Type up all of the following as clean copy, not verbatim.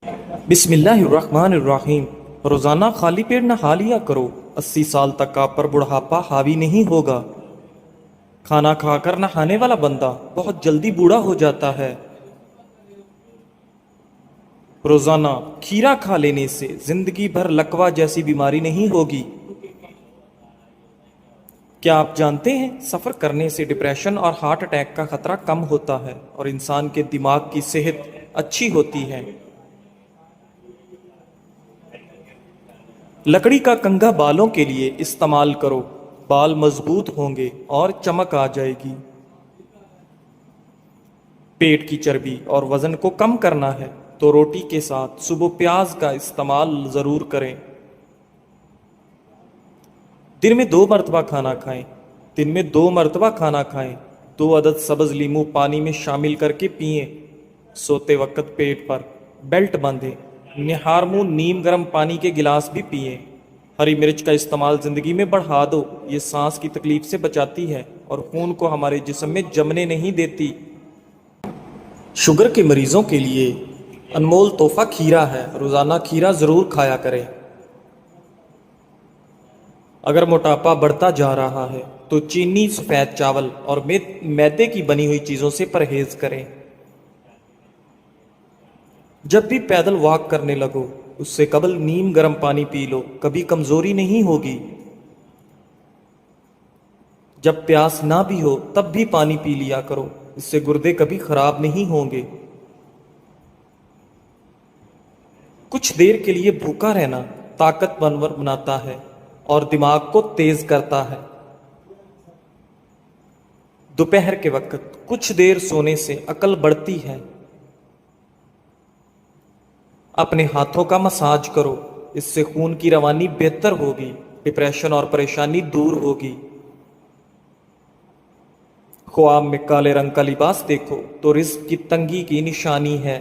بسم اللہ الرحمن الرحیم۔ روزانہ خالی پیٹ نہا لیا کرو، 80 سال تک آپ پر بڑھاپا حاوی نہیں ہوگا۔ کھانا کھا کر نہانے والا بندہ بہت جلدی بوڑھا ہو جاتا ہے۔ روزانہ کھیرا کھا لینے سے زندگی بھر لکوہ جیسی بیماری نہیں ہوگی۔ کیا آپ جانتے ہیں سفر کرنے سے ڈپریشن اور ہارٹ اٹیک کا خطرہ کم ہوتا ہے اور انسان کے دماغ کی صحت اچھی ہوتی ہے۔ لکڑی کا کنگھا بالوں کے لیے استعمال کرو، بال مضبوط ہوں گے اور چمک آ جائے گی۔ پیٹ کی چربی اور وزن کو کم کرنا ہے تو روٹی کے ساتھ صبح پیاز کا استعمال ضرور کریں۔ دن میں 2 مرتبہ کھانا کھائیں۔ دن میں 2 مرتبہ کھانا کھائیں۔ 2 عدد سبز لیمو پانی میں شامل کر کے پئیں۔ سوتے وقت پیٹ پر بیلٹ باندھیں۔ نہار منہ نیم گرم پانی کے گلاس بھی پئیں۔ ہری مرچ کا استعمال زندگی میں بڑھا دو، یہ سانس کی تکلیف سے بچاتی ہے اور خون کو ہمارے جسم میں جمنے نہیں دیتی۔ شوگر کے مریضوں کے لیے انمول تحفہ کھیرا ہے، روزانہ کھیرا ضرور کھایا کریں۔ اگر موٹاپا بڑھتا جا رہا ہے تو چینی، سفید چاول اور میدے کی بنی ہوئی چیزوں سے پرہیز کریں۔ جب بھی پیدل واک کرنے لگو اس سے قبل نیم گرم پانی پی لو، کبھی کمزوری نہیں ہوگی۔ جب پیاس نہ بھی ہو تب بھی پانی پی لیا کرو، اس سے گردے کبھی خراب نہیں ہوں گے۔ کچھ دیر کے لیے بھوکا رہنا طاقتور بناتا ہے اور دماغ کو تیز کرتا ہے۔ دوپہر کے وقت کچھ دیر سونے سے عقل بڑھتی ہے۔ اپنے ہاتھوں کا مساج کرو، اس سے خون کی روانی بہتر ہوگی، ڈپریشن اور پریشانی دور ہوگی۔ خواب میں کالے رنگ کا لباس دیکھو تو رزق کی تنگی کی نشانی ہے۔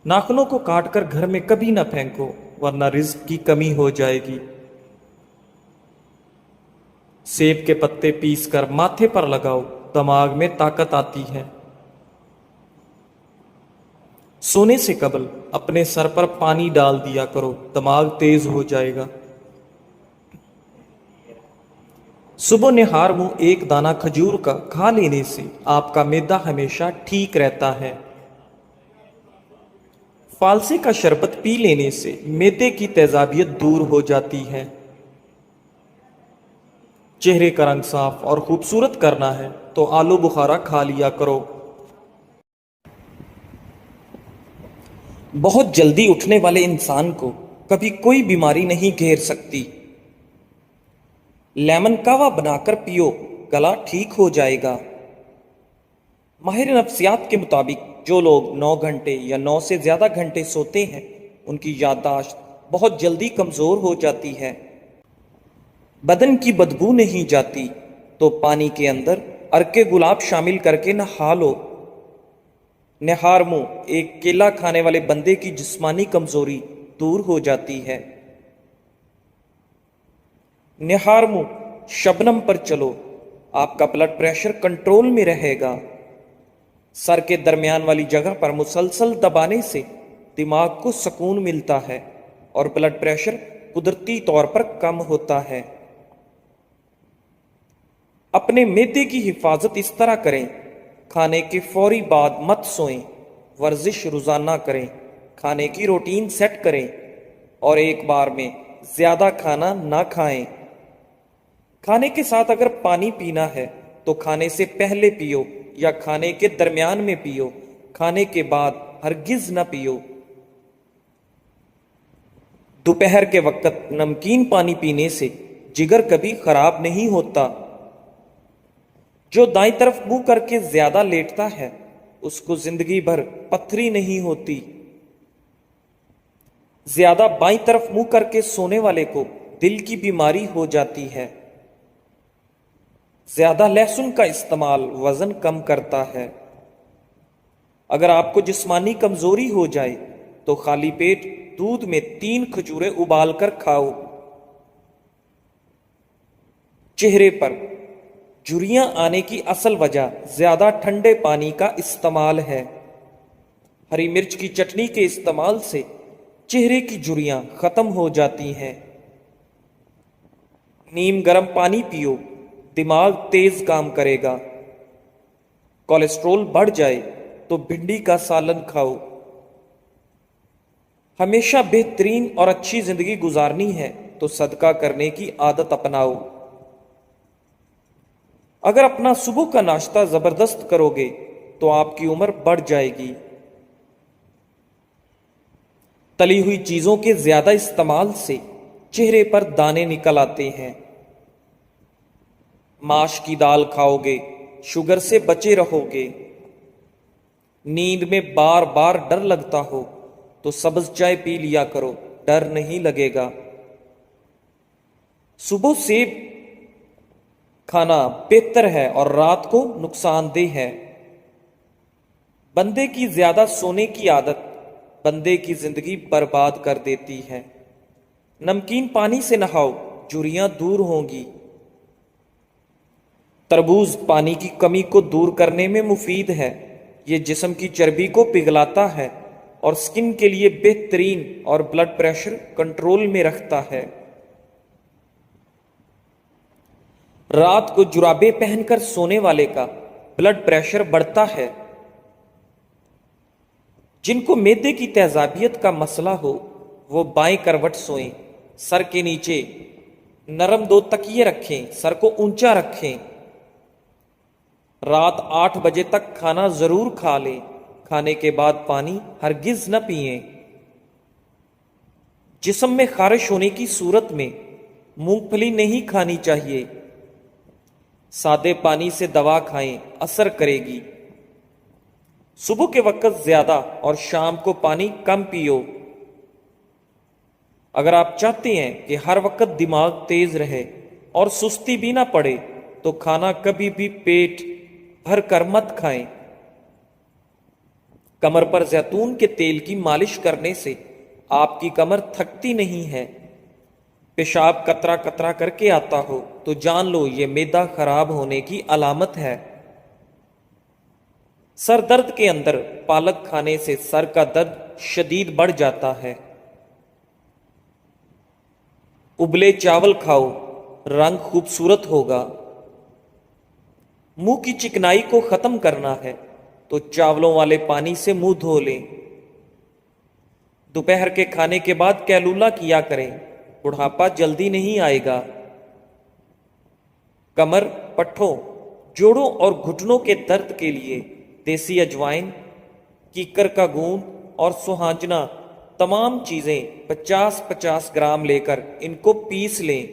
ناخنوں کو کاٹ کر گھر میں کبھی نہ پھینکو ورنہ رزق کی کمی ہو جائے گی۔ سیب کے پتے پیس کر ماتھے پر لگاؤ، دماغ میں طاقت آتی ہے۔ سونے سے قبل اپنے سر پر پانی ڈال دیا کرو، دماغ تیز ہو جائے گا۔ صبح نہار منہ ایک دانہ کھجور کا کھا لینے سے آپ کا معدہ ہمیشہ ٹھیک رہتا ہے۔ فالسے کا شربت پی لینے سے معدے کی تیزابیت دور ہو جاتی ہے۔ چہرے کا رنگ صاف اور خوبصورت کرنا ہے تو آلو بخارا کھا لیا کرو۔ بہت جلدی اٹھنے والے انسان کو کبھی کوئی بیماری نہیں گھیر سکتی۔ لیمن کہوہ بنا کر پیو، گلا ٹھیک ہو جائے گا۔ ماہر نفسیات کے مطابق جو لوگ 9 گھنٹے یا 9 سے زیادہ گھنٹے سوتے ہیں ان کی یادداشت بہت جلدی کمزور ہو جاتی ہے۔ بدن کی بدبو نہیں جاتی تو پانی کے اندر عرق گلاب شامل کر کے نہا لو۔ نہار منہ ایک کیلا کھانے والے بندے کی جسمانی کمزوری دور ہو جاتی ہے۔ نہار منہ شبنم پر چلو، آپ کا بلڈ پریشر کنٹرول میں رہے گا۔ سر کے درمیان والی جگہ پر مسلسل دبانے سے دماغ کو سکون ملتا ہے اور بلڈ پریشر قدرتی طور پر کم ہوتا ہے۔ اپنے معدے کی حفاظت اس طرح کریں، کھانے کے فوری بعد مت سوئیں، ورزش روزانہ کریں، کھانے کی روٹین سیٹ کریں اور ایک بار میں زیادہ کھانا نہ کھائیں۔ کھانے کے ساتھ اگر پانی پینا ہے تو کھانے سے پہلے پیو یا کھانے کے درمیان میں پیو، کھانے کے بعد ہرگز نہ پیو۔ دوپہر کے وقت نمکین پانی پینے سے جگر کبھی خراب نہیں ہوتا۔ جو دائیں طرف منہ کر کے زیادہ لیٹتا ہے اس کو زندگی بھر پتھری نہیں ہوتی۔ زیادہ بائیں طرف منہ کر کے سونے والے کو دل کی بیماری ہو جاتی ہے۔ زیادہ لہسن کا استعمال وزن کم کرتا ہے۔ اگر آپ کو جسمانی کمزوری ہو جائے تو خالی پیٹ دودھ میں 3 کھجوریں ابال کر کھاؤ۔ چہرے پر جھریاں آنے کی اصل وجہ زیادہ ٹھنڈے پانی کا استعمال ہے۔ हरी मिर्च की चटनी के इस्तेमाल से चेहरे की झुर्रियां खत्म हो जाती हैं। नीम गर्म पानी पियो, दिमाग तेज काम करेगा। कोलेस्ट्रॉल बढ़ जाए तो भिंडी का सालन खाओ। हमेशा बेहतरीन और अच्छी जिंदगी गुजारनी है तो सदका करने की आदत अपनाओ। अगर अपना सुबह का नाश्ता जबरदस्त करोगे तो आपकी उम्र बढ़ जाएगी। तली हुई चीजों के ज्यादा इस्तेमाल से चेहरे पर दाने निकल आते हैं। माश की दाल खाओगे, शुगर से बचे रहोगे। नींद में बार बार डर लगता हो तो सब्ज चाय पी लिया करो, डर नहीं लगेगा। सुबह सेब खाना बेहतर है और रात को नुकसानदेह है। बंदे की ज्यादा सोने की आदत बंदे की जिंदगी बर्बाद कर देती है। नमकीन पानी से नहाओ, झुर्रियां दूर होंगी। तरबूज पानी की कमी को दूर करने में मुफीद है। ये जिस्म की चर्बी को पिघलाता है और स्किन के लिए बेहतरीन और ब्लड प्रेशर कंट्रोल में रखता है। रात को जुराबे पहनकर सोने वाले का ब्लड प्रेशर बढ़ता है। जिनको मैदे की तेजाबियत का मसला हो वो बाएं करवट सोएं, सर के नीचे नरम 2 तकिए रखें, सर को ऊंचा रखें। रात 8 बजे तक खाना जरूर खा लें। खाने के बाद पानी हरगिज न पिएं। जिस्म में खारिश होने की सूरत में मूंगफली नहीं खानी चाहिए। सादे पानी से दवा खाएं, असर करेगी। सुबह के वक्त ज्यादा और शाम को पानी कम पियो। अगर आप चाहते हैं कि हर वक्त दिमाग तेज रहे और सुस्ती भी ना पड़े तो खाना कभी भी पेट भर कर मत खाएं। कमर पर जैतून के तेल की मालिश करने से आपकी कमर थकती नहीं है। पेशाब कतरा कतरा करके आता हो तो जान लो ये मैदा खराब होने की अलामत है। सर दर्द के अंदर पालक खाने से सर का दर्द शदीद बढ़ जाता है। उबले चावल खाओ, रंग खूबसूरत होगा। मुंह की चिकनाई को खत्म करना है तो चावलों वाले पानी से मुंह धो लें। दोपहर के खाने के बाद कैलूला किया करें, बुढ़ापा जल्दी नहीं आएगा। कमर, पट्ठों, जोड़ों और घुटनों के दर्द के लिए देसी अजवाइन, कीकर का गूंद और सुहांजना तमाम चीजें 50-50 ग्राम लेकर इनको पीस लें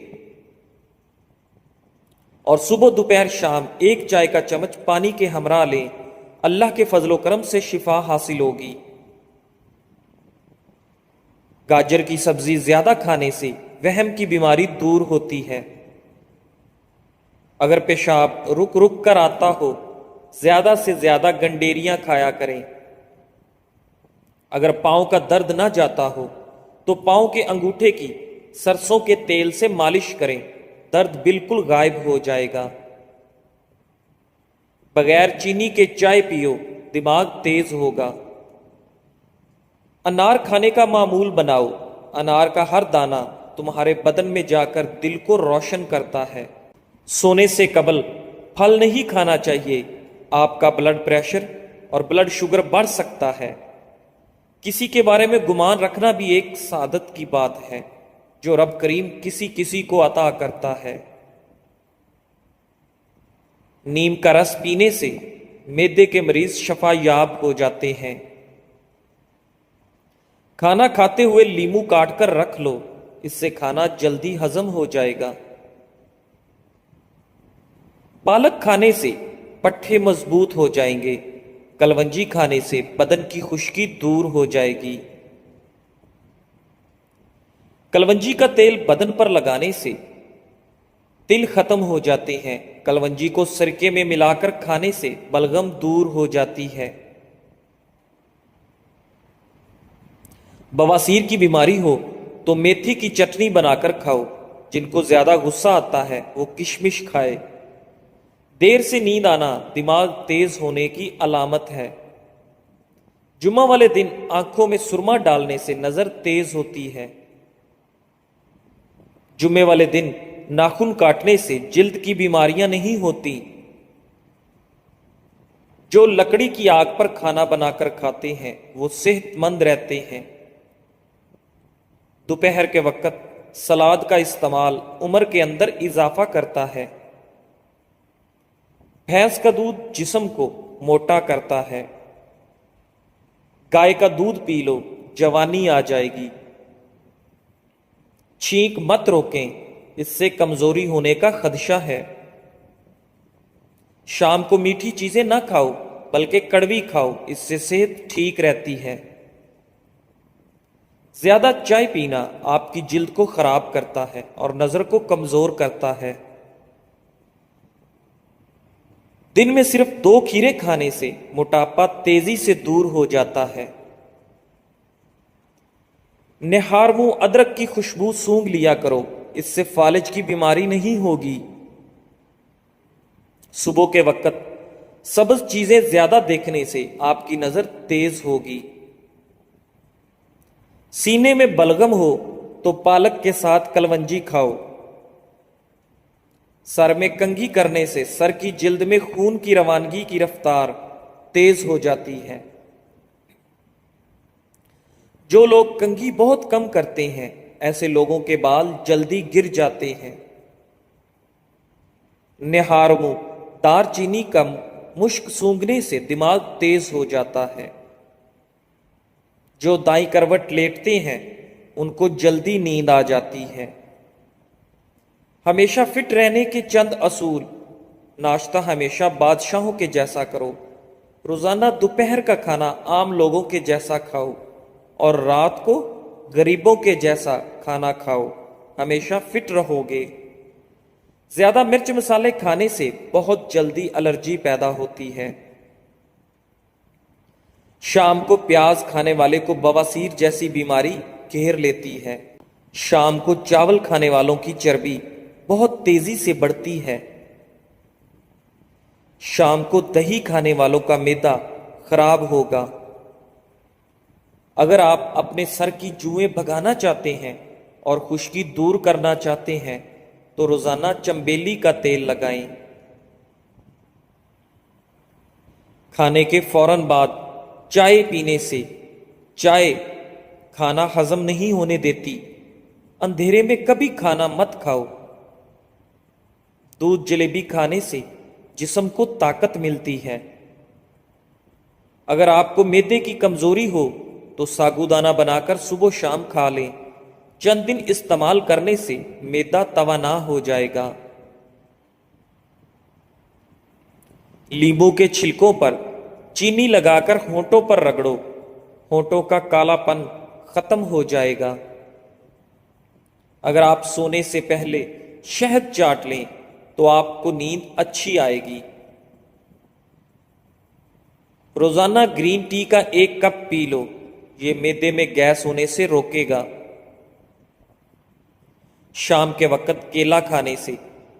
और सुबह दोपहर शाम 1 चाय का चम्मच पानी के हमरा लें। अल्लाह के फजलो करम से शिफा हासिल होगी। गाजर की सब्जी ज्यादा खाने से वहम की बीमारी दूर होती है। अगर पेशाब रुक रुक कर आता हो ज्यादा से ज्यादा गंडेरियां खाया करें। अगर पांव का दर्द ना जाता हो तो पांव के अंगूठे की सरसों के तेल से मालिश करें, दर्द बिल्कुल गायब हो जाएगा। बगैर चीनी के चाय पियो, दिमाग तेज होगा। अनार खाने का मामूल बनाओ। अनार का हर दाना तुम्हारे बदन में जाकर दिल को रोशन करता है। सोने से कबल फल नहीं खाना चाहिए, आपका ब्लड प्रेशर और ब्लड शुगर बढ़ सकता है। किसी के बारे में गुमान रखना भी एक सादत की बात है जो रब करीम किसी किसी को अता करता है। नीम का रस पीने से मैदे के मरीज शफा याब हो जाते हैं। खाना खाते हुए लीमू काट कर रख लो, इससे खाना जल्दी हजम हो जाएगा। पालक खाने से पट्ठे मजबूत हो जाएंगे। कलवंजी खाने से बदन की खुश्की दूर हो जाएगी। कलवंजी का तेल बदन पर लगाने से तिल खत्म हो जाते हैं। कलवंजी को सिरके में मिलाकर खाने से बलगम दूर हो जाती है। बवासीर की बीमारी हो तो मेथी की चटनी बनाकर खाओ। जिनको ज्यादा गुस्सा आता है वो किशमिश खाए। देर से नींद आना दिमाग तेज होने की अलामत है। जुम्मा वाले दिन आंखों में सुरमा डालने से नजर तेज होती है। जुम्मे वाले दिन नाखून काटने से जिल्द की बीमारियां नहीं होती। जो लकड़ी की आग पर खाना बनाकर खाते हैं वो सेहतमंद रहते हैं। दोपहर के वक्त सलाद का इस्तेमाल उम्र के अंदर इजाफा करता है। भैंस का दूध जिस्म को मोटा करता है। गाय का दूध पी लो, जवानी आ जाएगी। छींक मत रोकें, इससे कमजोरी होने का खदशा है। शाम को मीठी चीजें ना खाओ बल्कि कड़वी खाओ, इससे सेहत ठीक रहती है। ज्यादा चाय पीना आपकी जिल्द को खराब करता है और नजर को कमजोर करता है। दिन में सिर्फ 2 खीरे खाने से मोटापा तेजी से दूर हो जाता है। निहार मुंह अदरक की खुशबू सूंघ लिया करो, इससे फालिज की बीमारी नहीं होगी। सुबह के वक्त सब्ज चीजें ज्यादा देखने से आपकी नजर तेज होगी। सीने में बलगम हो तो पालक के साथ कलवंजी खाओ। सर में कंघी करने से सर की जिल्द में खून की रवानगी की रफ्तार तेज हो जाती है। जो लोग कंघी बहुत कम करते हैं ऐसे लोगों के बाल जल्दी गिर जाते हैं। निहार मुंह दारचीनी कम मुश्क सूंघने से दिमाग तेज हो जाता है। जो दाईं करवट लेटते हैं उनको जल्दी नींद आ जाती है। हमेशा फिट रहने के चंद असूल। नाश्ता हमेशा बादशाहों के जैसा करो। रोजाना दोपहर का खाना आम लोगों के जैसा खाओ और रात को गरीबों के जैसा खाना खाओ, हमेशा फिट रहोगे। ज्यादा मिर्च मसाले खाने से बहुत जल्दी एलर्जी पैदा होती है। शाम को प्याज खाने वाले को बवासीर जैसी बीमारी घेर लेती है। शाम को चावल खाने वालों की चर्बी बहुत तेजी से बढ़ती है। शाम को दही खाने वालों का मैदा खराब होगा। अगर आप अपने सर की जुएं भगाना चाहते हैं और खुश्की दूर करना चाहते हैं तो रोजाना चंबेली का तेल लगाएं। खाने के फौरन बाद चाय पीने से चाय खाना हजम नहीं होने देती। अंधेरे में कभी खाना मत खाओ। दूध जलेबी खाने से जिस्म को ताकत मिलती है। अगर आपको मैदे की कमजोरी हो तो साबूदाना बनाकर सुबह शाम खा लें। चंद दिन इस्तेमाल करने से मैदा तवाना हो जाएगा। नींबू के छिलकों पर चीनी लगाकर होंठों पर रगड़ो, होंठों का कालापन खत्म हो जाएगा। अगर आप सोने से पहले शहद चाट लें तो आपको नींद अच्छी आएगी। रोजाना ग्रीन टी का 1 कप पी लो, ये मैदे में गैस होने से रोकेगा। शाम के वक्त केला खाने से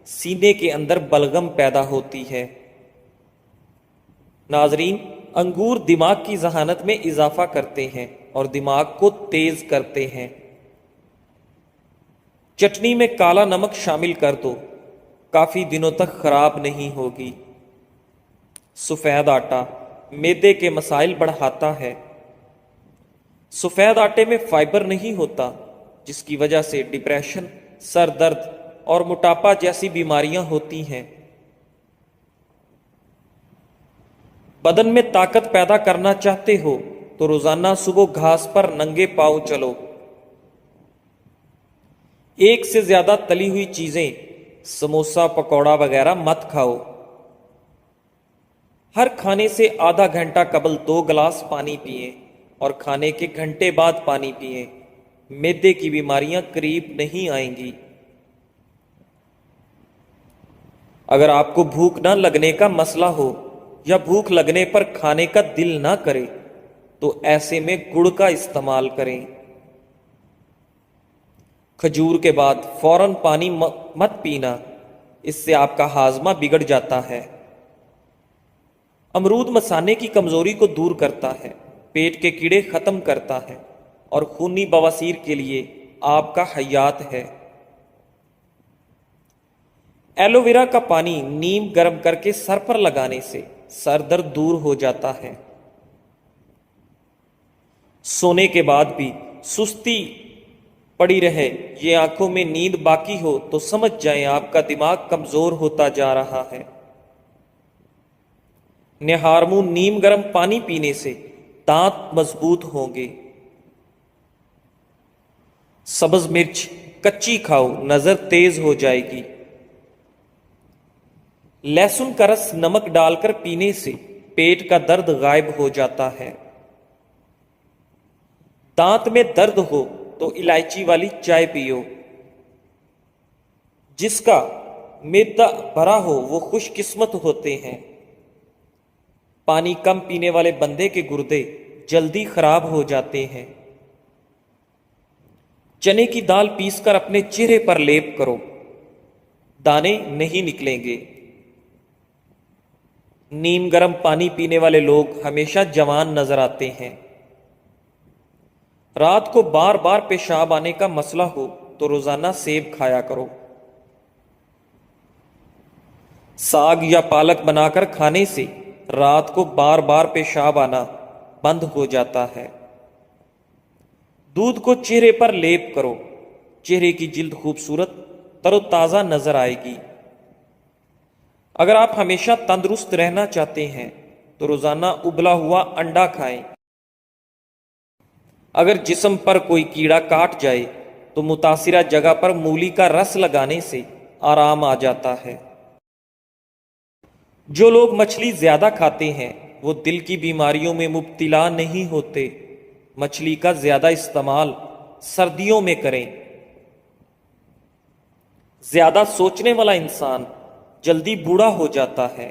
सीने के अंदर बलगम पैदा होती है। नाजरीन, अंगूर दिमाग की जहानत में इजाफा करते हैं और दिमाग को तेज करते हैं। चटनी में काला नमक शामिल कर दो, काफी दिनों तक खराब नहीं होगी। सफेद आटा मैदे के मसाइल बढ़ाता है। सफेद आटे में फाइबर नहीं होता, जिसकी वजह से डिप्रेशन, सर दर्द और मोटापा जैसी बीमारियां होती हैं। बदन में ताकत पैदा करना चाहते हो तो रोजाना सुबह घास पर नंगे पांव चलो। एक से ज्यादा तली हुई चीजें, समोसा, पकौड़ा वगैरह मत खाओ। हर खाने से आधा घंटा कबल 2 गिलास पानी पिए और खाने के घंटे बाद पानी पिए। मैदे की बीमारियां करीब नहीं आएंगी। अगर आपको भूख न लगने का मसला हो या भूख लगने पर खाने का दिल ना करे तो ऐसे में गुड़ का इस्तेमाल करें। खजूर के बाद फौरन पानी मत पीना, इससे आपका हाजमा बिगड़ जाता है। अमरूद मसाने की कमजोरी को दूर करता है। پیٹ کے کیڑے ختم کرتا ہے اور خونی بواسیر کے لیے آپ کا حیات ہے۔ ایلو ویرا کا پانی نیم گرم کر کے سر پر لگانے سے سر درد دور ہو جاتا ہے۔ سونے کے بعد بھی سستی پڑی رہے، یہ آنکھوں میں نیند باقی ہو تو سمجھ جائیں آپ کا دماغ کمزور ہوتا جا رہا ہے۔ نہار منہ نیم گرم پانی پینے سے دانت مضبوط ہوں گے۔ سبز مرچ کچی کھاؤ، نظر تیز ہو جائے گی۔ لہسن کا رس نمک ڈال کر پینے سے پیٹ کا درد غائب ہو جاتا ہے۔ دانت میں درد ہو تو الائچی والی چائے پیو۔ جس کا معدہ بھرا ہو وہ خوش قسمت ہوتے ہیں۔ پانی کم پینے والے بندے کے گردے جلدی خراب ہو جاتے ہیں۔ چنے کی دال پیس کر اپنے چہرے پر لیپ کرو، دانے نہیں نکلیں گے۔ نیم گرم پانی پینے والے لوگ ہمیشہ جوان نظر آتے ہیں۔ رات کو بار بار پیشاب آنے کا مسئلہ ہو تو روزانہ سیب کھایا کرو۔ ساگ یا پالک بنا کر کھانے سے رات کو بار بار پیشاب آنا بند ہو جاتا ہے۔ دودھ کو چہرے پر لیپ کرو، چہرے کی جلد خوبصورت تر و تازہ نظر آئے گی۔ اگر آپ ہمیشہ تندرست رہنا چاہتے ہیں تو روزانہ ابلا ہوا انڈا کھائیں۔ اگر جسم پر کوئی کیڑا کاٹ جائے تو متاثرہ جگہ پر مولی کا رس لگانے سے آرام آ جاتا ہے۔ جو لوگ مچھلی زیادہ کھاتے ہیں وہ دل کی بیماریوں میں مبتلا نہیں ہوتے۔ مچھلی کا زیادہ استعمال سردیوں میں کریں۔ زیادہ سوچنے والا انسان جلدی بوڑھا ہو جاتا ہے۔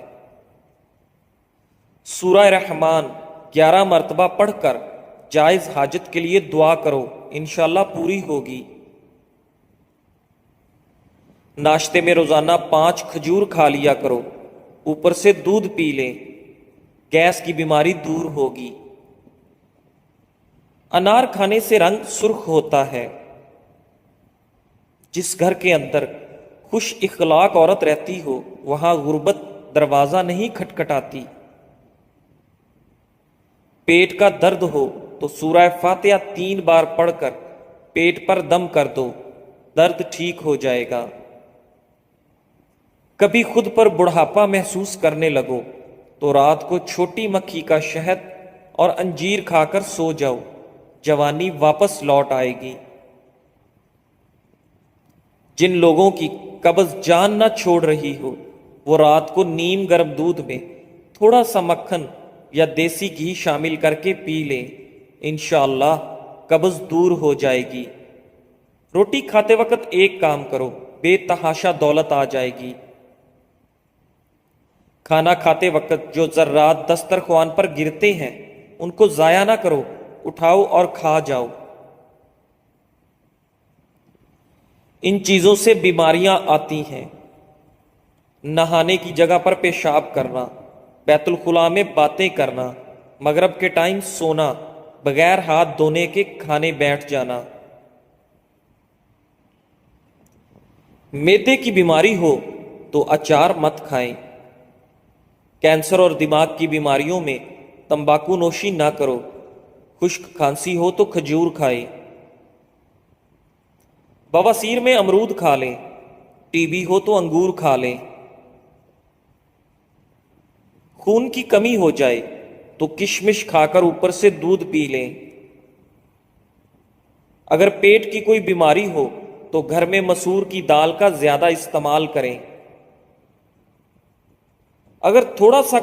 سورہ رحمان 11 مرتبہ پڑھ کر جائز حاجت کے لیے دعا کرو، انشاءاللہ پوری ہوگی۔ ناشتے میں روزانہ 5 کھجور کھا لیا کرو، اوپر سے دودھ پی لیں، گیس کی بیماری دور ہوگی۔ انار کھانے سے رنگ سرخ ہوتا ہے۔ جس گھر کے اندر خوش اخلاق عورت رہتی ہو وہاں غربت دروازہ نہیں کھٹکھٹاتی۔ پیٹ کا درد ہو تو سورہ فاتحہ 3 بار پڑھ کر پیٹ پر دم کر دو، درد ٹھیک ہو جائے گا۔ کبھی خود پر بڑھاپا محسوس کرنے لگو تو رات کو چھوٹی مکھی کا شہد اور انجیر کھا کر سو جاؤ، جوانی واپس لوٹ آئے گی۔ جن لوگوں کی قبض جان نہ چھوڑ رہی ہو وہ رات کو نیم گرم دودھ میں تھوڑا سا مکھن یا دیسی گھی شامل کر کے پی لیں، انشاءاللہ قبض دور ہو جائے گی۔ روٹی کھاتے وقت ایک کام کرو، بے تحاشا دولت آ جائے گی۔ کھانا کھاتے وقت جو ذرات دسترخوان پر گرتے ہیں ان کو ضائع نہ کرو، اٹھاؤ اور کھا جاؤ۔ ان چیزوں سے بیماریاں آتی ہیں۔ نہانے کی جگہ پر پیشاب کرنا، بیت الخلاء میں باتیں کرنا، مغرب کے ٹائم سونا، بغیر ہاتھ دھونے کے کھانے بیٹھ جانا۔ معدے کی بیماری ہو تو اچار مت کھائیں۔ کینسر اور دماغ کی بیماریوں میں تمباکو نوشی نہ کرو۔ خشک کھانسی ہو تو کھجور کھائیں۔ بواسیر میں امرود کھا لیں، ٹی بی ہو تو انگور کھا لیں۔ خون کی کمی ہو جائے تو کشمش کھا کر اوپر سے دودھ پی لیں۔ اگر پیٹ کی کوئی بیماری ہو تو گھر میں مسور کی دال کا زیادہ استعمال کریں۔ اگر تھوڑا سا